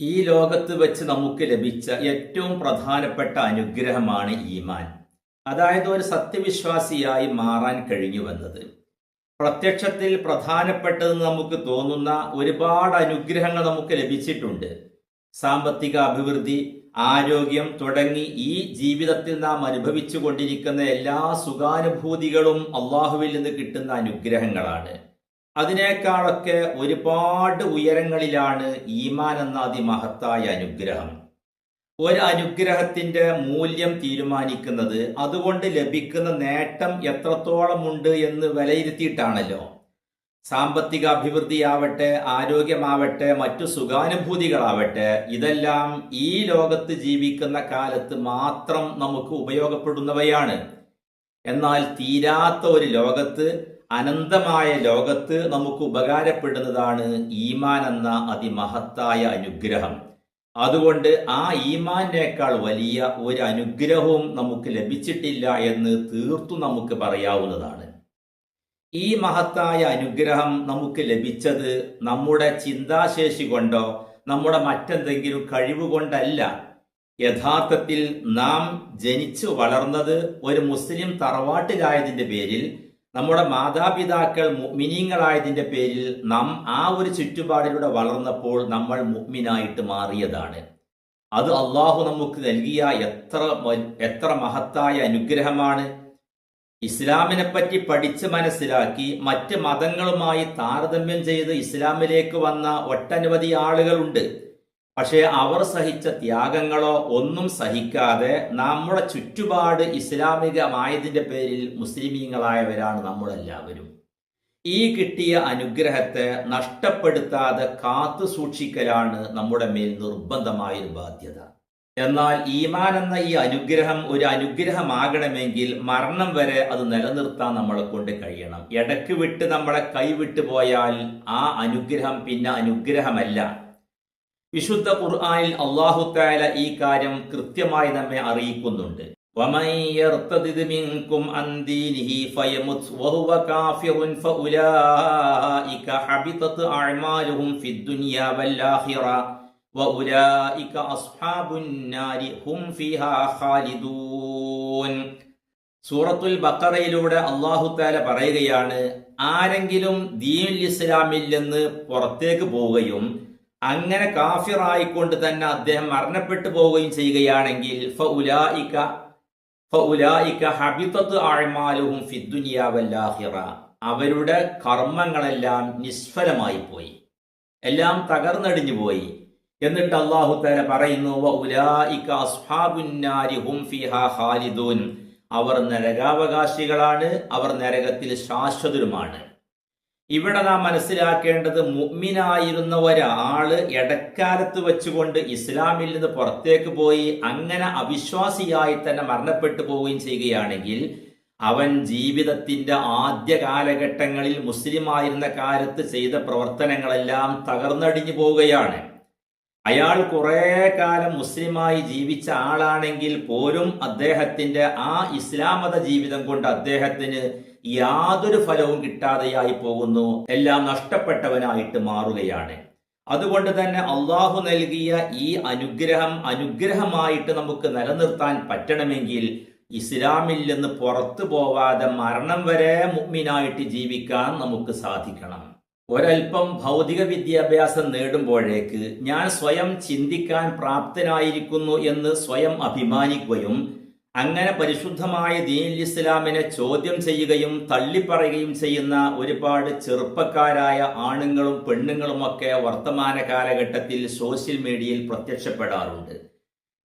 ഈ ലോകത്ത് വെച്ച് നമുക്ക് ലഭിച്ച ഏറ്റവും പ്രധാനപ്പെട്ട അനുഗ്രഹമാണ് ഈമാൻ. അതായത് ഒരു സത്യവിശ്വാസിയായി മാറാൻ കഴിഞ്ഞുവെന്നത്. പ്രത്യക്ഷത്തിൽ പ്രധാനപ്പെട്ടതെന്ന് നമുക്ക് തോന്നുന്ന ഒരുപാട് അനുഗ്രഹങ്ങൾ നമുക്ക് ലഭിച്ചിട്ടുണ്ട്. സാമ്പത്തിക അഭിവൃദ്ധി, ആരോഗ്യം തുടങ്ങി ഈ ജീവിതത്തിൽ നാം അനുഭവിച്ചു കൊണ്ടിരിക്കുന്ന എല്ലാ സുഖാനുഭൂതികളും അള്ളാഹുവിൽ നിന്ന് കിട്ടുന്ന അനുഗ്രഹങ്ങളാണ്. അതിനേക്കാളൊക്കെ ഒരുപാട് ഉയരങ്ങളിലാണ് ഈമാൻ എന്ന അതിമഹത്തായ അനുഗ്രഹം. ഒരു അനുഗ്രഹത്തിന്റെ മൂല്യം തീരുമാനിക്കുന്നത് അതുകൊണ്ട് ലഭിക്കുന്ന നേട്ടം എത്രത്തോളമുണ്ട് എന്ന് വിലയിരുത്തിയിട്ടാണല്ലോ. സാമ്പത്തിക അഭിവൃദ്ധിയാവട്ടെ, ആരോഗ്യമാവട്ടെ, മറ്റു സുഖാനുഭൂതികളാവട്ടെ, ഇതെല്ലാം ഈ ലോകത്ത് ജീവിക്കുന്ന കാലത്ത് മാത്രം നമുക്ക് ഉപയോഗപ്പെടുന്നവയാണ്. എന്നാൽ തീരാത്ത ഒരു ലോകത്ത്, അനന്തമായ ലോകത്ത് നമുക്ക് ഉപകാരപ്പെടുന്നതാണ് ഈമാൻ എന്ന അതിമഹത്തായ അനുഗ്രഹം. അതുകൊണ്ട് ആ ഈമാനേക്കാൾ വലിയ ഒരു അനുഗ്രഹവും നമുക്ക് ലഭിച്ചിട്ടില്ല എന്ന് തീർത്തും നമുക്ക് പറയാവുന്നതാണ്. ഈ മഹത്തായ അനുഗ്രഹം നമുക്ക് ലഭിച്ചത് നമ്മുടെ ചിന്താശേഷി കൊണ്ടോ നമ്മുടെ മറ്റെന്തെങ്കിലും കഴിവ് കൊണ്ടല്ല. യഥാർത്ഥത്തിൽ നാം ജനിച്ചു വളർന്നത് ഒരു മുസ്ലിം തറവാട്ടിലായതിൻ്റെ പേരിൽ, നമ്മുടെ മാതാപിതാക്കൾ മുഅ്മിനീങ്ങളായതിൻ്റെ പേരിൽ നാം ആ ഒരു ചുറ്റുപാടിലൂടെ വളർന്നപ്പോൾ നമ്മൾ മുഅ്മിനായിട്ട് മാറിയതാണ്. അത് അള്ളാഹു നമുക്ക് നൽകിയ എത്ര മഹത്തായ അനുഗ്രഹമാണ്. ഇസ്ലാമിനെ പറ്റി പഠിച്ച് മനസ്സിലാക്കി മറ്റ് മതങ്ങളുമായി താരതമ്യം ചെയ്ത് ഇസ്ലാമിലേക്ക് വന്ന ഒട്ടനവധി ആളുകളുണ്ട്. പക്ഷേ അവർ സഹിച്ച ത്യാഗങ്ങളോ ഒന്നും സഹിക്കാതെ നമ്മുടെ ചുറ്റുപാട് ഇസ്ലാമികമായതിൻ്റെ പേരിൽ മുസ്ലിമീങ്ങളായവരാണ് നമ്മളെല്ലാവരും. ഈ കിട്ടിയ അനുഗ്രഹത്തെ നഷ്ടപ്പെടുത്താതെ കാത്തു സൂക്ഷിക്കലാണ് നമ്മുടെ മേൽ നിർബന്ധമായൊരു ബാധ്യത. എന്നാൽ ഈമാൻ എന്ന ഈ അനുഗ്രഹം ഒരു അനുഗ്രഹമാകണമെങ്കിൽ മരണം വരെ അത് നിലനിർത്താൻ നമ്മളെ കൊണ്ട് കഴിയണം. ഇടയ്ക്ക് വിട്ട് നമ്മളെ കൈവിട്ടു പോയാൽ ആ അനുഗ്രഹം പിന്നെ അനുഗ്രഹമല്ല. വിശുദ്ധ ഖുർആനിൽ അല്ലാഹു തആല ഈ കാര്യം കൃത്യമായി നമ്മെ അറിയിക്കുന്നുണ്ട്. വമൻ യർതദിദ് മിൻകും അൻ ദീനിഹി ഫയമുത് വഹുവ കാഫിറുൻ ഫഉലൈക ഹബിതത് അഅമാലുഹും ഫിദ്ദുനിയ വൽ ആഖിറ വഉലൈക അസ്ഹാബുൻ നാരി ഹും ഫീഹാ ഖാലിദൂൻ. സൂറത്തുൽ ബഖറയിലൂടെ അല്ലാഹു തആല പറയുകയാണ്, ആരെങ്കിലും ദീനുൽ ഇസ്ലാമിൽ നിന്ന് പുറത്തേക്ക് പോവുകയും അങ്ങനെ കാഫിറായിക്കൊണ്ട് തന്നെ അദ്ദേഹം മരണപ്പെട്ടു പോവുകയും ചെയ്യുകയാണെങ്കിൽ ഫഉലൈക ഹബിതത് അഅമാലുഹും ഫിദ്ദുനിയ വൽ ആഖിറ, അവരുടെ കർമ്മങ്ങളെല്ലാം നിഷ്ഫലമായി പോയി, എല്ലാം തകർന്നടിഞ്ഞു പോയി. എന്നിട്ട് അല്ലാഹു തആല പറയുന്നു, വഉലൈക അസ്ഹാബുൻ നാരി ഹും ഫീഹാ ഖാലിദൂൻ, അവർ നരകാവകാശികളാണ്, അവർ നരകത്തിൽ ശാശ്വതരുമാണ്. ഇവിടെ നാം മനസ്സിലാക്കേണ്ടത്, മുഅ്മിനായിരുന്ന ഒരാള് ഇടക്കാലത്ത് വെച്ചുകൊണ്ട് ഇസ്ലാമിൽ നിന്ന് പുറത്തേക്ക് പോയി അങ്ങനെ അവിശ്വാസിയായി തന്നെ മരണപ്പെട്ടു പോവുകയും ചെയ്യുകയാണെങ്കിൽ അവൻ ജീവിതത്തിന്റെ ആദ്യ കാലഘട്ടങ്ങളിൽ മുസ്ലിമായിരുന്ന കാലത്ത് ചെയ്ത പ്രവർത്തനങ്ങളെല്ലാം തകർന്നടിഞ്ഞു പോവുകയാണ്. അയാൾ കുറെ കാലം മുസ്ലിമായി ജീവിച്ച ആളാണെങ്കിൽ പോലും അദ്ദേഹത്തിന്റെ ആ ഇസ്ലാം മത ജീവിതം കൊണ്ട് അദ്ദേഹത്തിന് യാതൊരു ഫലവും കിട്ടാതെയായി പോകുന്നു, എല്ലാം നഷ്ടപ്പെട്ടവനായിട്ട് മാറുകയാണ്. അതുകൊണ്ട് തന്നെ അള്ളാഹു നൽകിയ ഈ അനുഗ്രഹമായിട്ട് നമുക്ക് നിലനിർത്താൻ പറ്റണമെങ്കിൽ ഇസ്ലാമിൽ നിന്ന് പുറത്തു പോവാതെ മരണം വരെ മുഅ്മിനായിട്ട് ജീവിക്കാൻ നമുക്ക് സാധിക്കണം. ഒരൽപ്പം ഭൗതിക വിദ്യാഭ്യാസം നേടുമ്പോഴേക്ക് ഞാൻ സ്വയം ചിന്തിക്കാൻ പ്രാപ്തനായിരിക്കുന്നു എന്ന് സ്വയം അഭിമാനിക്കുകയും അങ്ങനെ പരിശുദ്ധമായ ദീനുൽ ഇസ്ലാമിനെ ചോദ്യം ചെയ്യുകയും തള്ളിപ്പറയുകയും ചെയ്യുന്ന ഒരുപാട് ചെറുപ്പക്കാരായ ആണുങ്ങളും പെണ്ണുങ്ങളുമൊക്കെ വർത്തമാന കാലഘട്ടത്തിൽ സോഷ്യൽ മീഡിയയിൽ പ്രത്യക്ഷപ്പെടാറുണ്ട്.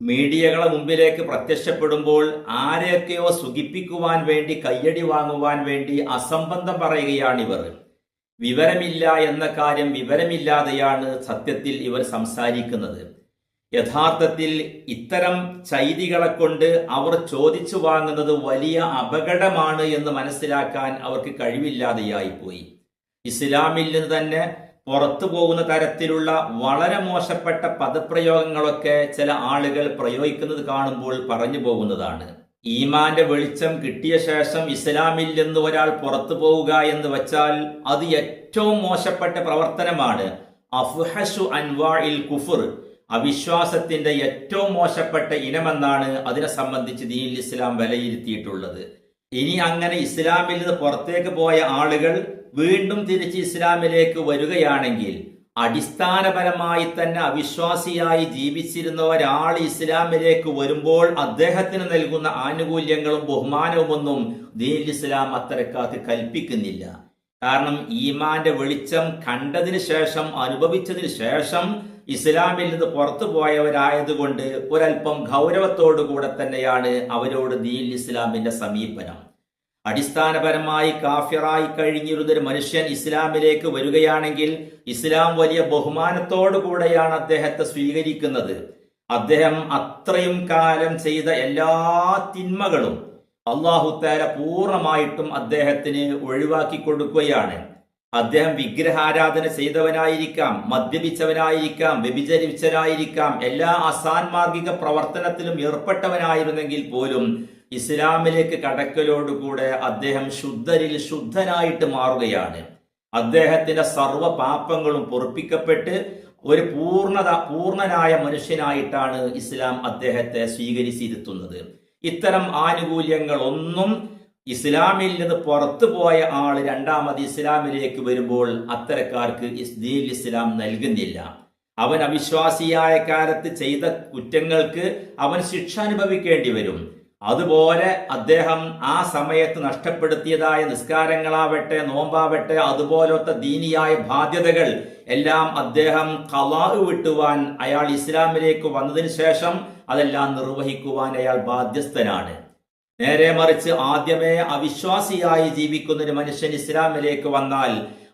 മീഡിയകളെ മുമ്പിലേക്ക് പ്രത്യക്ഷപ്പെടുമ്പോൾ ആരെയൊക്കെയോ സുഖിപ്പിക്കുവാൻ വേണ്ടി, കയ്യടി വാങ്ങുവാൻ വേണ്ടി അസംബന്ധം പറയുകയാണിവർ. വിവരമില്ല എന്ന കാര്യം വിവരമില്ലാതെയാണ് സത്യത്തിൽ ഇവർ സംസാരിക്കുന്നത്. യഥാർത്ഥത്തിൽ ഇത്തരം ചൈതികളെ കൊണ്ട് അവർ ചോദിച്ചു വാങ്ങുന്നത് വലിയ അപകടമാണ് എന്ന് മനസ്സിലാക്കാൻ അവർക്ക് കഴിവില്ലാതെയായിപ്പോയി. ഇസ്ലാമിൽ നിന്ന് തന്നെ പുറത്തു പോകുന്ന തരത്തിലുള്ള വളരെ മോശപ്പെട്ട പദപ്രയോഗങ്ങളൊക്കെ ചില ആളുകൾ പ്രയോഗിക്കുന്നത് കാണുമ്പോൾ പറഞ്ഞു പോകുന്നതാണ്. ഈമാന്റെ വെളിച്ചം കിട്ടിയ ശേഷം ഇസ്ലാമിൽ നിന്ന് ഒരാൾ പുറത്തു പോവുക എന്ന് വച്ചാൽ അത് ഏറ്റവും മോശപ്പെട്ട പ്രവർത്തനമാണ്. അഫ്ഹഷു അൻവാഇൽ കുഫർ, അവിശ്വാസത്തിന്റെ ഏറ്റവും മോശപ്പെട്ട ഇനമെന്നാണ് അതിനെ സംബന്ധിച്ച് ദീനുൽ ഇസ്ലാം വിലയിരുത്തിയിട്ടുള്ളത്. ഇനി അങ്ങനെ ഇസ്ലാമിൽ നിന്ന് പുറത്തേക്ക് പോയ ആളുകൾ വീണ്ടും തിരിച്ച് ഇസ്ലാമിലേക്ക് വരികയാണെങ്കിൽ, അടിസ്ഥാനപരമായി തന്നെ അവിശ്വാസിയായി ജീവിച്ചിരുന്ന ഒരാൾ ഇസ്ലാമിലേക്ക് വരുമ്പോൾ അദ്ദേഹത്തിന് നൽകുന്ന ആനുകൂല്യങ്ങളും ബഹുമാനവുമൊന്നും ദീനുൽ ഇസ്ലാം അത്തരക്കാർക്ക് കൽപ്പിക്കുന്നില്ല. കാരണം ഈമാന്റെ വെളിച്ചം കണ്ടതിന് ശേഷം, അനുഭവിച്ചതിന് ശേഷം ഇസ്ലാമിൽ നിന്ന് പുറത്തു പോയവരായതുകൊണ്ട് ഒരൽപ്പം ഗൗരവത്തോടുകൂടെ തന്നെയാണ് അവരോട് ദീനുൽ ഇസ്ലാമിന്റെ സമീപനം. അടിസ്ഥാനപരമായി കാഫിറായി കഴിഞ്ഞിരുന്നൊരു മനുഷ്യൻ ഇസ്ലാമിലേക്ക് വരികയാണെങ്കിൽ ഇസ്ലാം വലിയ ബഹുമാനത്തോടു കൂടെയാണ് അദ്ദേഹത്തെ സ്വീകരിക്കുന്നത്. അദ്ദേഹം അത്രയും കാലം ചെയ്ത എല്ലാ തിന്മകളും അല്ലാഹു തആല പൂർണ്ണമായിട്ടും അദ്ദേഹത്തിന് ഒഴിവാക്കി കൊടുക്കുകയാണ്. അദ്ദേഹം വിഗ്രഹാരാധന ചെയ്തവനായിരിക്കാം, മദ്യപിച്ചവനായിരിക്കാം, വ്യഭിചരിച്ചവനായിരിക്കാം, എല്ലാ അസാൻമാർഗിക പ്രവർത്തനത്തിലും ഏർപ്പെട്ടവനായിരുന്നെങ്കിൽ പോലും ഇസ്ലാമിലേക്ക് കടക്കലോടുകൂടെ അദ്ദേഹം ശുദ്ധരിൽ ശുദ്ധനായിട്ട് മാറുകയാണ്. അദ്ദേഹത്തിന്റെ സർവ്വ പാപങ്ങളും പൊറുപ്പിക്കപ്പെട്ട് ഒരു പൂർണ്ണനായ മനുഷ്യനായിട്ടാണ് ഇസ്ലാം അദ്ദേഹത്തെ സ്വീകരിച്ചിരുത്തുന്നത്. ഇത്തരം ആനുകൂല്യങ്ങളൊന്നും ഇസ്ലാമിൽ നിന്ന് പുറത്തു പോയ ആൾ രണ്ടാമത് ഇസ്ലാമിലേക്ക് വരുമ്പോൾ അത്തരക്കാർക്ക് ദീനുൽ ഇസ്ലാം നൽകുന്നില്ല. അവൻ അവിശ്വാസിയായ കാലത്ത് ചെയ്ത കുറ്റങ്ങൾക്ക് അവൻ ശിക്ഷ അനുഭവിക്കേണ്ടി വരും. അതുപോലെ അദ്ദേഹം ആ സമയത്ത് നഷ്ടപ്പെടുത്തിയതായ നിസ്കാരങ്ങളാവട്ടെ, നോമ്പാവട്ടെ, അതുപോലത്തെ ദീനിയായ ബാധ്യതകൾ എല്ലാം അദ്ദേഹം ഖളാ വിട്ടുവാൻ, അയാൾ ഇസ്ലാമിലേക്ക് വന്നതിന് ശേഷം അതെല്ലാം നിർവഹിക്കുവാൻ അയാൾ ബാധ്യസ്ഥനാണ്. നേരെ മറിച്ച് ആദ്യമേ അവിശ്വാസിയായി ജീവിക്കുന്ന ഒരു മനുഷ്യൻ ഇസ്ലാമിലേക്ക് വന്നാൽ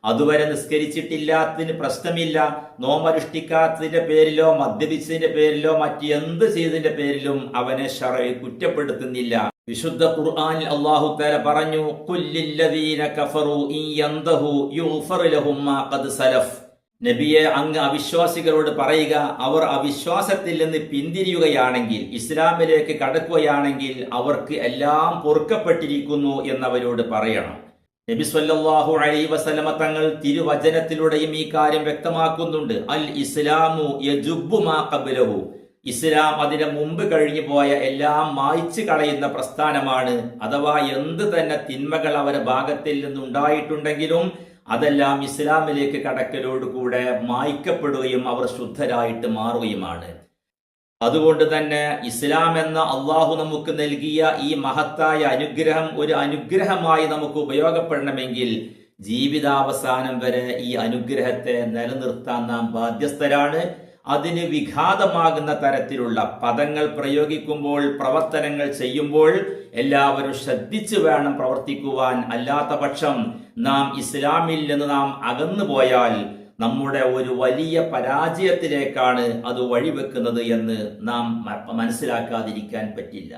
അതുവരെ നിസ്കരിച്ചിട്ടില്ലാത്തതിന് പ്രശ്നമില്ല. നോമ്പനുഷ്ഠിക്കാത്തതിന്റെ പേരിലോ മദ്യപിച്ചതിന്റെ പേരിലോ മറ്റ് എന്ത് ചെയ്തതിന്റെ പേരിലും അവനെ ശറഅ് കുറ്റപ്പെടുത്തുന്നില്ല. വിശുദ്ധ ഖുർആനിൽ അല്ലാഹു തആല പറഞ്ഞു, ഖുല്ലില്ലദീന കഫറു ഇൻ യന്തഹു യുഗ്ഫർ ലഹും മാ ഖദ് സലഫ്. നബിയെ, അങ്ങ് അവിശ്വാസികളോട് പറയുക, അവർ അവിശ്വാസത്തിൽ നിന്ന് പിന്തിരിയുകയാണെങ്കിൽ, ഇസ്ലാമിലേക്ക് കടക്കുകയാണെങ്കിൽ അവർക്ക് എല്ലാം പൊറുക്കപ്പെട്ടിരിക്കുന്നു എന്നവരോട് പറയണം. നബി സല്ലല്ലാഹു അലൈഹി വസല്ലമ തങ്ങൾ തിരുവചനത്തിലൂടെയും ഈ കാര്യം വ്യക്തമാക്കുന്നുണ്ട്. അൽ ഇസ്ലാമു യജുബ്ബു മാ ഖബ്ലഹു. ഇസ്ലാം അതിന് മുമ്പ് കഴിഞ്ഞു പോയ എല്ലാം മായ്ച്ചു കളയുന്ന പ്രസ്ഥാനമാണ്. അഥവാ എന്ത് തന്നെ തിന്മകൾ അവരുടെ ഭാഗത്തിൽ നിന്നുണ്ടായിട്ടുണ്ടെങ്കിലും അതെല്ലാം ഇസ്ലാമിലേക്ക് കടക്കലോടുകൂടെ മായ്ക്കപ്പെടുകയും അവർ ശുദ്ധരായിട്ട് മാറുകയുമാണ്. അതുകൊണ്ട് തന്നെ ഇസ്ലാം എന്ന അള്ളാഹു നമുക്ക് നൽകിയ ഈ മഹത്തായ അനുഗ്രഹം ഒരു അനുഗ്രഹമായി നമുക്ക് ഉപയോഗപ്പെടണമെങ്കിൽ ജീവിതാവസാനം വരെ ഈ അനുഗ്രഹത്തെ നിലനിർത്താൻ നാം ബാധ്യസ്ഥരാണ്. അതിന് വിഘാതമാകുന്ന തരത്തിലുള്ള പദങ്ങൾ പ്രയോഗിക്കുമ്പോൾ, പ്രവർത്തനങ്ങൾ ചെയ്യുമ്പോൾ എല്ലാവരും ശ്രദ്ധിച്ചു വേണം പ്രവർത്തിക്കുവാൻ. അല്ലാത്ത പക്ഷം നാം ഇസ്ലാമിൽ നിന്ന് നാം അകന്നു പോയാൽ നമ്മുടെ ഒരു വലിയ പരാജയത്തിലേക്കാണ് അത് വഴിവെക്കുന്നത് എന്ന് നാം മനസ്സിലാക്കാതിരിക്കാൻ പറ്റില്ല.